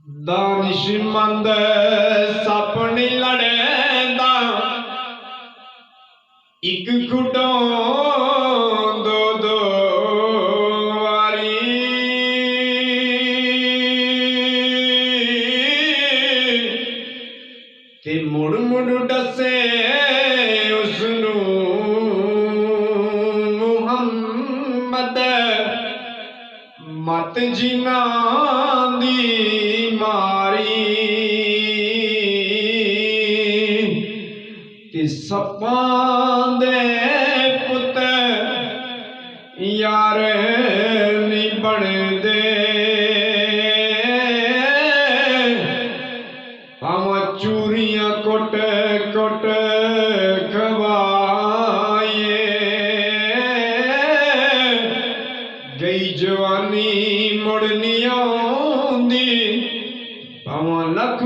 दानिशमंद सप नहीं लड़ेंदा एक खुडों दो दो वारी ते मुड़ मुड़ डसे उसनू मुहम्मद मत जिना दी मारी ते सपां दे पुत यार नहीं बनदे भावें चूरियां कुट कुट खवाए गई जवानी मुड़ नहीं आउंदी भावें लख